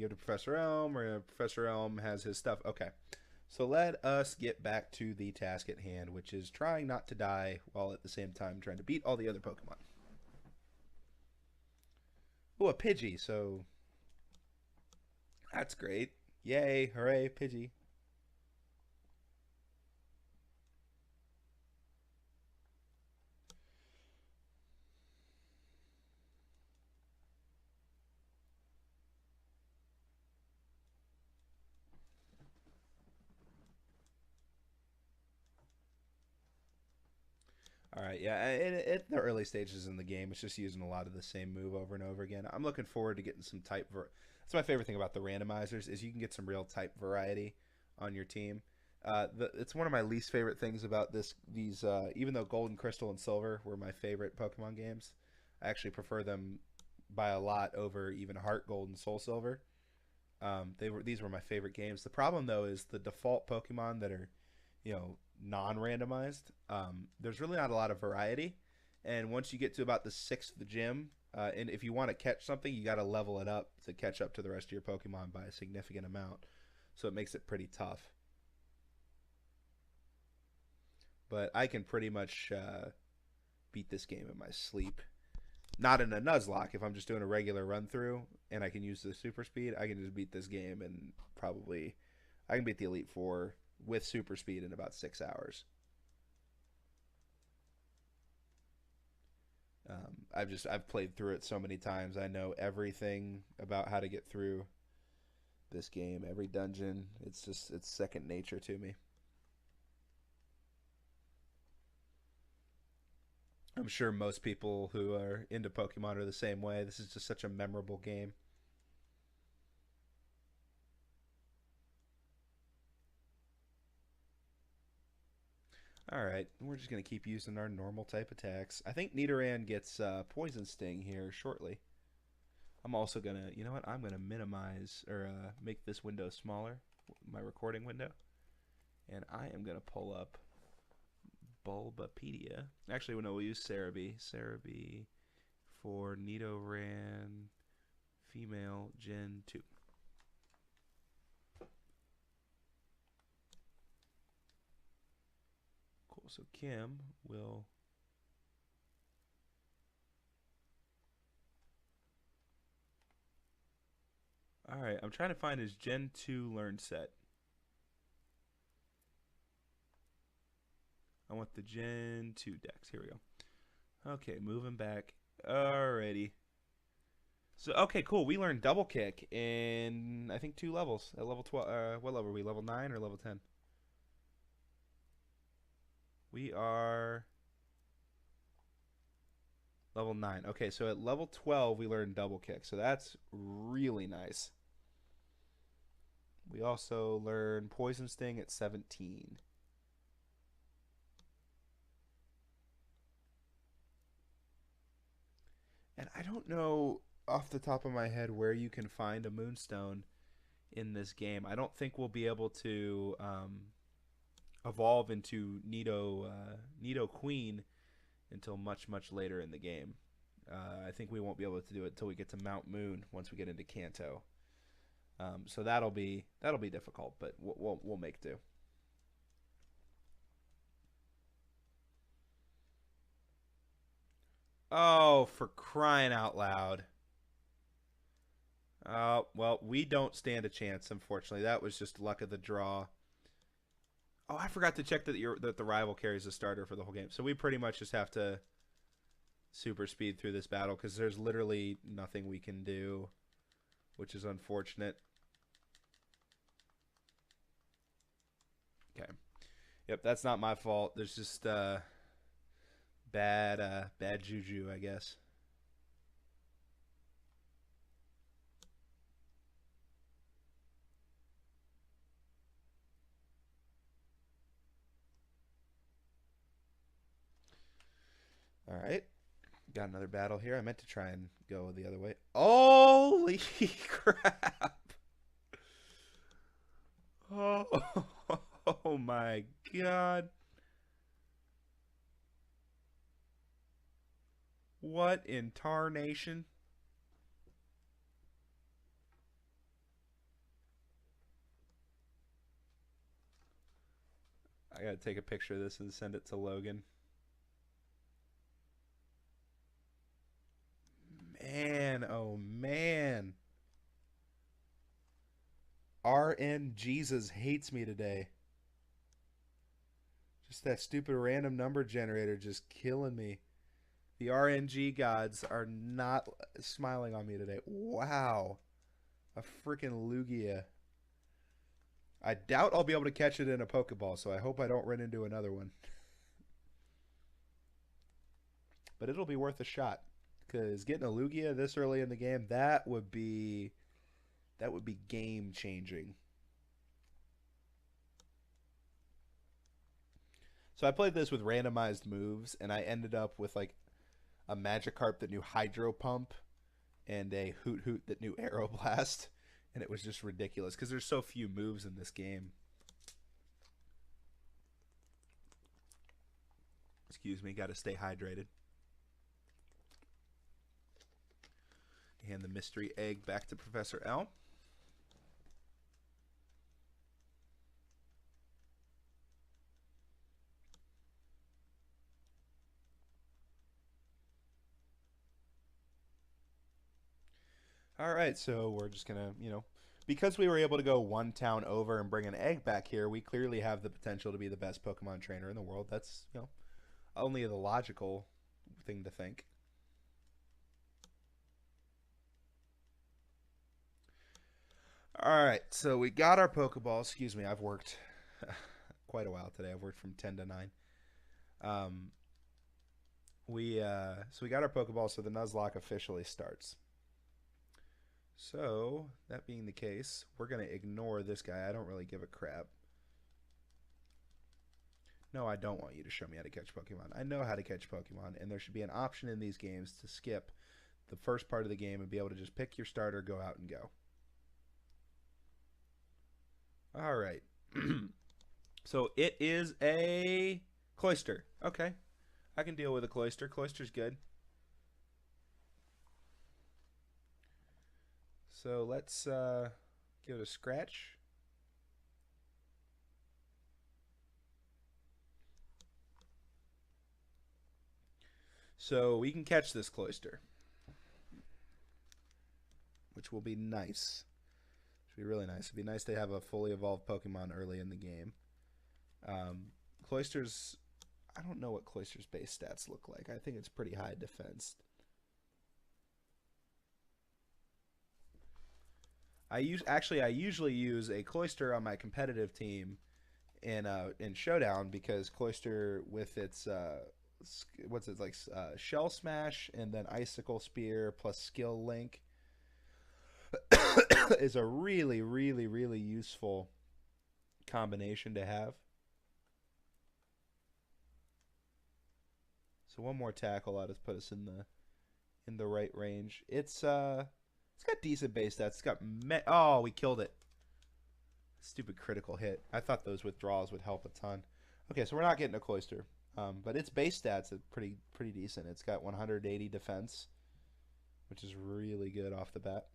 give to Professor Elm, or Professor Elm has his stuff. Okay. So let us get back to the task at hand, which is trying not to die while at the same time trying to beat all the other Pokemon. Oh, a Pidgey, so that's great. Yay, hooray, Pidgey. All right, yeah. At the early stages in the game, it's just using a lot of the same move over and over again. I'm looking forward to getting some That's my favorite thing about the randomizers is you can get some real type variety on your team. It's one of my least favorite things about these. Even though Gold and Crystal and Silver were my favorite Pokemon games, I actually prefer them by a lot over even Heart Gold and Soul Silver. These were my favorite games. The problem though is the default Pokemon that are, non-randomized. There's really not a lot of variety, and once you get to about the sixth gym, and if you want to catch something, you got to level it up to catch up to the rest of your Pokemon by a significant amount. So it makes it pretty tough. But I can pretty much beat this game in my sleep. Not in a Nuzlocke. If I'm just doing a regular run through and I can use the super speed, I can just beat this game and probably I can beat the Elite Four with super speed in about 6 hours. I've played through it so many times. I know everything about how to get through this game, every dungeon. It's second nature to me. I'm sure most people who are into Pokemon are the same way. This is just such a memorable game. All right, we're just gonna keep using our normal type attacks. I think Nidoran gets Poison Sting here shortly. I'm also gonna, you know what? I'm gonna minimize or make this window smaller, my recording window, and I am gonna pull up Bulbapedia. Actually, no, we'll use Cerebi. Cerebi for Nidoran female Gen 2. Cool. So Kim will. Alright, I'm trying to find his Gen 2 learn set. I want the Gen 2 dex. Here we go. Okay, moving back. Alrighty. So, okay, cool. We learned double kick in, I think, 2 levels. At level 12. What level are we? Level 9 or level 10? We are level 9. Okay, so at level 12, we learned double kick. So that's really nice. We also learn Poison Sting at 17. And I don't know off the top of my head where you can find a Moonstone in this game. I don't think we'll be able to evolve into Nido Queen until much later in the game. I think we won't be able to do it until we get to Mount Moon once we get into Kanto. So that'll be difficult, but we'll make do. Oh, for crying out loud! Well, we don't stand a chance. Unfortunately, that was just luck of the draw. Oh, I forgot to check that the rival carries a starter for the whole game. So we pretty much just have to super speed through this battle because there's literally nothing we can do, which is unfortunate. Okay. Yep, that's not my fault. There's just bad juju, I guess. All right. Got another battle here. I meant to try and go the other way. Holy crap. Oh, oh my god. What in tarnation? I gotta take a picture of this and send it to Logan. Man, oh man. RN Jesus hates me today. Just that stupid random number generator just killing me. The RNG gods are not smiling on me today. Wow. A freaking Lugia. I doubt I'll be able to catch it in a Pokeball, so I hope I don't run into another one. But it'll be worth a shot. Because getting a Lugia this early in the game, that would be game changing. So I played this with randomized moves, and I ended up with like a Magikarp that knew Hydro Pump and a Hoot Hoot that knew Aeroblast, and it was just ridiculous because there's so few moves in this game. Excuse me, got to stay hydrated. Hand the mystery egg back to Professor L. All right, so we're just gonna, because we were able to go one town over and bring an egg back here, we clearly have the potential to be the best Pokemon trainer in the world. That's, only the logical thing to think. All right, so we got our Pokeball. Excuse me, I've worked quite a while today. I've worked from 10 to 9. So we got our Pokeball, so the Nuzlocke officially starts. So, that being the case, we're going to ignore this guy. I don't really give a crap. No, I don't want you to show me how to catch Pokemon. I know how to catch Pokemon, and there should be an option in these games to skip the first part of the game and be able to just pick your starter, go out, and go. All right. So, it is a Cloyster. Okay. I can deal with a Cloyster. Cloyster's good. So let's give it a scratch. So we can catch this Cloyster, which will be nice. Should be really nice. It'd be nice to have a fully evolved Pokemon early in the game. Cloyster's, I don't know what Cloyster's base stats look like. I think it's pretty high defense. I usually use a Cloyster on my competitive team in Showdown because Cloyster with its Shell Smash and then Icicle Spear plus Skill Link is a really, really, really useful combination to have. So one more tackle ought to put us in the right range. It's got decent base stats. It's got oh, we killed it. Stupid critical hit. I thought those withdrawals would help a ton. Okay, so we're not getting a Cloyster, but its base stats are pretty decent. It's got 180 defense, which is really good off the bat.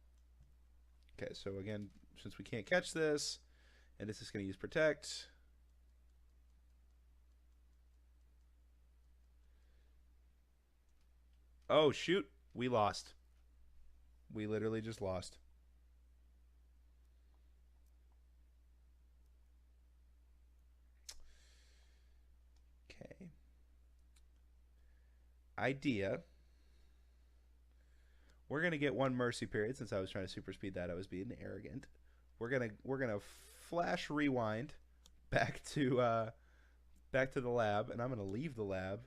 Okay, so again, since we can't catch this, and this is going to use Protect. Oh, shoot. We lost. We literally just lost. Okay. Idea. We're gonna get one mercy period since I was trying to super speed that. I was being arrogant. We're gonna flash rewind back to the lab, and I'm gonna leave the lab.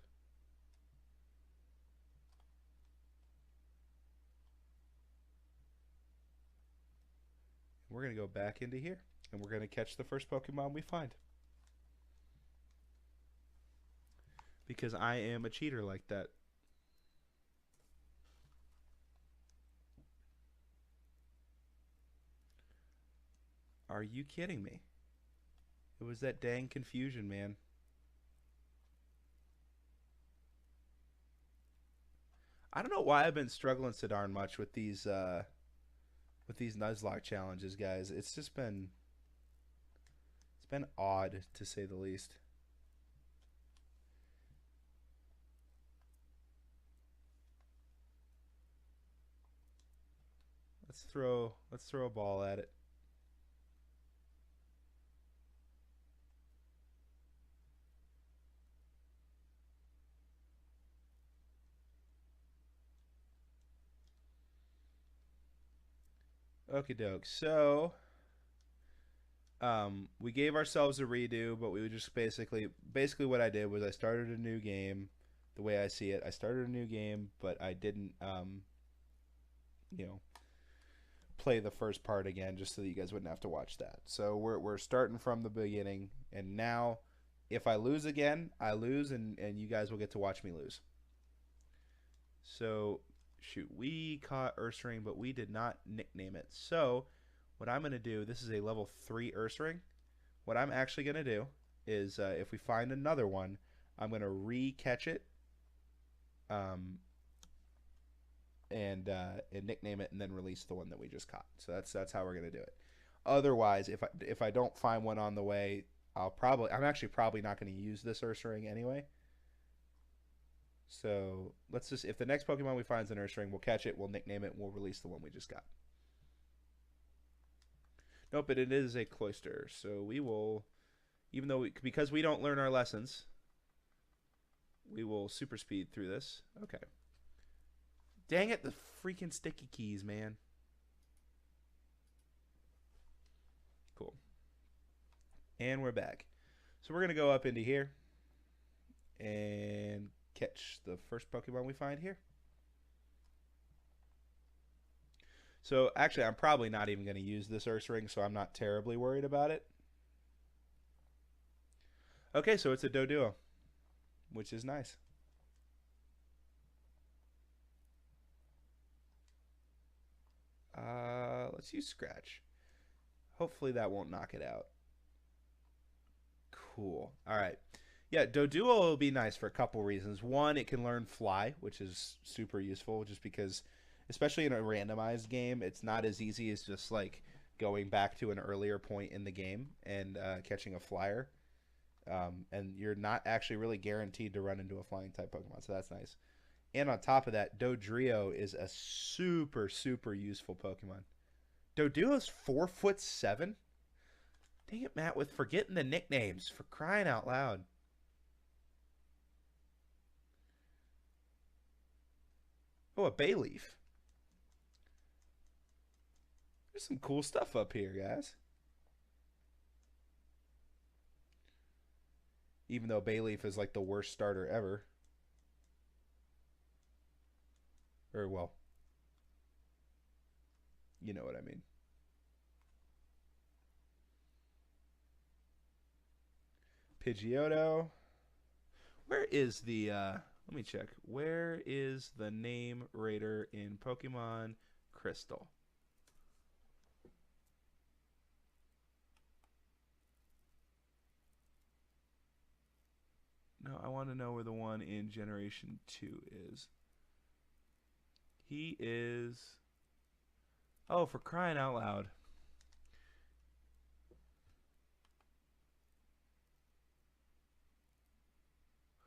We're going to go back into here, and we're going to catch the first Pokemon we find. Because I am a cheater like that. Are you kidding me? It was that dang confusion, man. I don't know why I've been struggling so darn much with these Nuzlocke challenges, guys. It's been odd to say the least. Let's throw a ball at it. Okie doke. So we gave ourselves a redo, but we would just basically what I did was I started a new game. The way I see it, I started a new game, but I didn't you know play the first part again, just so that you guys wouldn't have to watch that. So we're starting from the beginning, and now if I lose again, I lose, and you guys will get to watch me lose. So shoot, we caught Ursaring, but we did not nickname it. So what I'm going to do, this is a level 3 Ursaring. What I'm actually going to do is if we find another one, I'm going to re-catch it um, and nickname it and then release the one that we just caught. So that's how we're going to do it. Otherwise, if I don't find one on the way, I'm actually probably not going to use this Ursaring anyway. So let's just, if the next Pokemon we find is an Ursaring, we'll catch it, we'll nickname it, and we'll release the one we just got. Nope, but it is a Cloyster. So we will, even though because we don't learn our lessons, we will super speed through this. Okay. Dang it, the freaking sticky keys, man. Cool. And we're back. So we're going to go up into here and catch the first Pokemon we find here. So actually, I'm probably not even going to use this Ursaring, so I'm not terribly worried about it. Okay, so it's a Doduo, which is nice. Let's use Scratch. Hopefully that won't knock it out. Cool. All right. Yeah, Doduo will be nice for a couple reasons. One, it can learn Fly, which is super useful, just because, especially in a randomized game, it's not as easy as just like going back to an earlier point in the game and catching a flyer. And you're not actually really guaranteed to run into a flying type Pokemon, so that's nice. And on top of that, Dodrio is a super, super useful Pokemon. Doduo's 4'7". Dang it, Matt, with forgetting the nicknames, for crying out loud. Oh, a Bayleaf. There's some cool stuff up here, guys. Even though Bayleaf is like the worst starter ever. Or, well, you know what I mean. Pidgeotto. Where is the, let me check. Where is the name rater in Pokemon Crystal? No, I want to know where the one in Generation 2 is. He is... Oh, for crying out loud.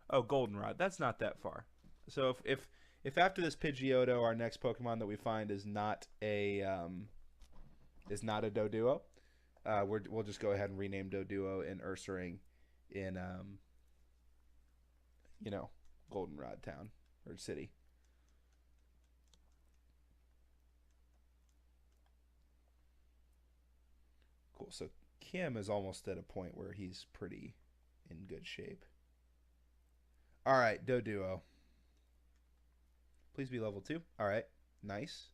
Oh, Goldenrod. That's not that far. So if after this Pidgeotto, our next Pokemon that we find is not a Doduo, we'll just go ahead and rename Doduo and Ursaring in you know, Goldenrod Town or City. Cool. So Kim is almost at a point where he's pretty in good shape. All right, Doduo. Please be level 2. All right, nice.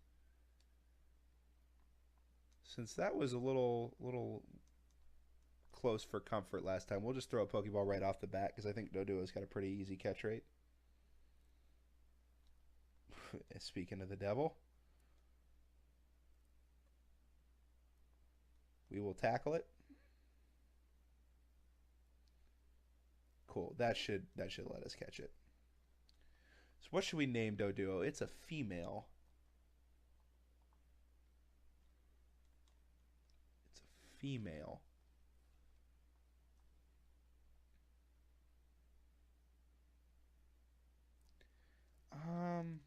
Since that was a little close for comfort last time, we'll just throw a Pokeball right off the bat because I think Doduo's got a pretty easy catch rate. Speaking of the devil, we will tackle it. Cool. That should let us catch it. So what should we name Doduo? It's a female. It's a female. Um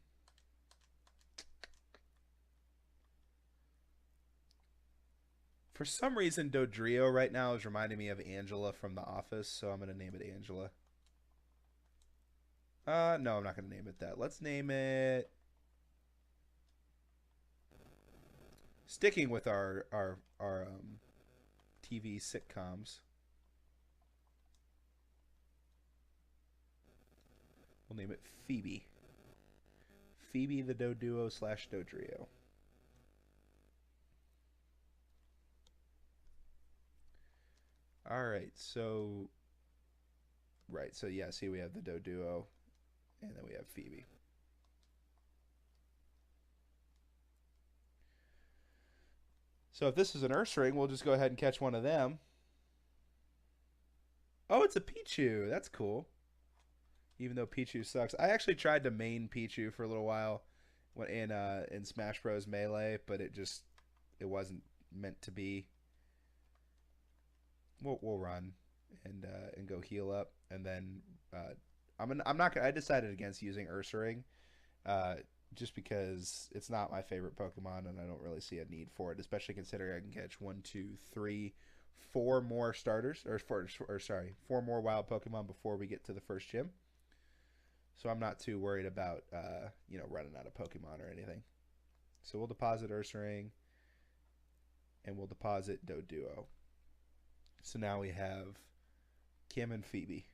For some reason, Dodrio right now is reminding me of Angela from The Office, so I'm gonna name it Angela. No, I'm not gonna name it that. Let's name it. Sticking with our TV sitcoms, we'll name it Phoebe. Phoebe the Doduo slash Dodrio. All right, so right, so yeah, see we have the Doduo, and then we have Phoebe. So if this is an Ursaring, we'll just go ahead and catch one of them. Oh, it's a Pichu. That's cool. Even though Pichu sucks, I actually tried to main Pichu for a little while when in Smash Bros Melee, but it wasn't meant to be. We'll run and go heal up, and then I'm not I decided against using Ursaring, uh, just because it's not my favorite Pokemon, and I don't really see a need for it, especially considering I can catch one, two, three, four more starters, or sorry, four more wild Pokemon before we get to the first gym. So I'm not too worried about running out of Pokemon or anything. So we'll deposit Ursaring, and we'll deposit Doduo. So now we have Kim and Phoebe.